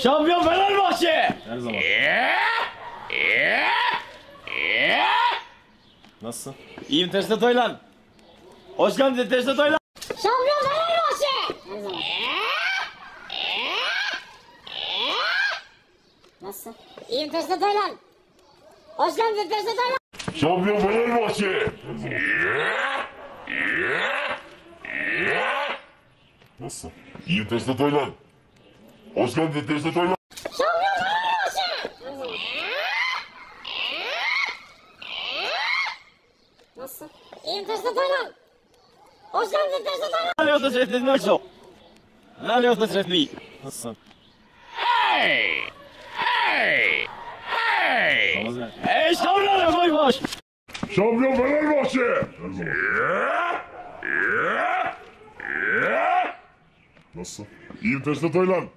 Şampiyon Fenerbahçe. Her zaman. Nasılsın? İyiyim Tesla Toylan. Hoş geldin Tesla Toylan. Şampiyon Fenerbahçe. Nasıl? İyiyim Tesla Toylan. Hoş geldin Tesla Toylan. Şampiyon Fenerbahçe. Nasıl? İyiyim Tesla Toylan. Hoş geldin Tesla Toylan. Şampiyon Fenerbahçe. Nasıl? İyiyim Tesla Toylan. Hoş geldin Tesla Toylan. Налево средний ночью. Налево средний. Nasılsın? Hey! Hey! Hey! Ramazan. Ey şampiyon koymuş. Şampiyon Fenerbahçe. Nasıl? İyiyim Tesla Toylan.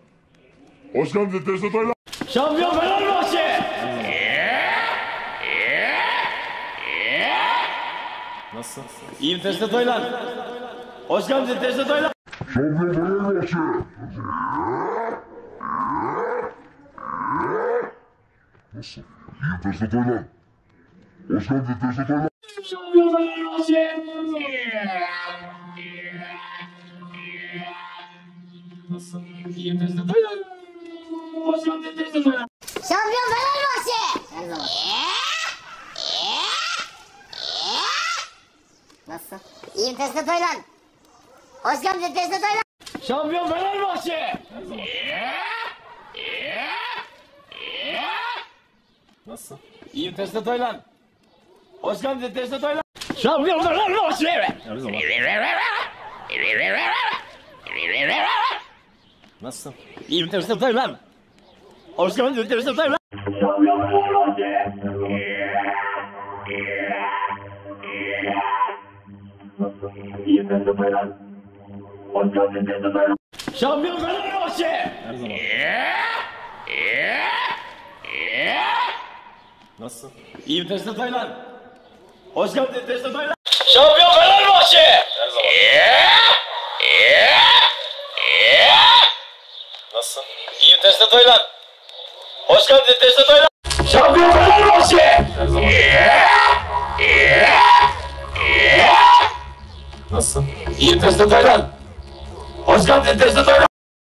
Hoş geldin Tesla Toylan. Şampiyon Fenerbahçe. Nasılsın? İyiyim Tesla Toylan. Hoş geldin Tesla Toylan. Şampiyon Fenerbahçe. Nasıl? İyiyim Tesla Toylan. Hoş geldin Tesla Toylan. Şampiyon Fenerbahçe. Nasılsın? İyiyim Tesla Toylan. Hoş geldin Tesla Toylan. Şampiyon Fenerbahçe. Nasıl? İyiyim Tesla Toylan. Hoş geldin Tesla Toylan. Şampiyon Fenerbahçe. Nasılsın? İyiyim Tesla Toylan. Hoş geldin Tesla Toylan. Şampiyon Fenerbahçe. Her zaman. Nasılsın? İyiyim Tesla Toylan. Hoş geldin Tesla Toylan. Şampiyon Fenerbahçe. İyiyim Tesla Toylan. Hoş geldin Tesla Toylan. Şampiyon Fenerbahçe. Her zaman. Nasılsın? İyiyim Tesla Toylan. Hoş geldin Tesla Toylan. Şampiyon Fenerbahçe. Her zaman. Nasılsın? İyiyim Tesla Toylan. Hoş geldin Tesla Toylan. Şampiyon Fenerbahçe. Her zaman. Nasılsın? İyiyim Tesla Toylan. Hoş geldin Tesla Toylan.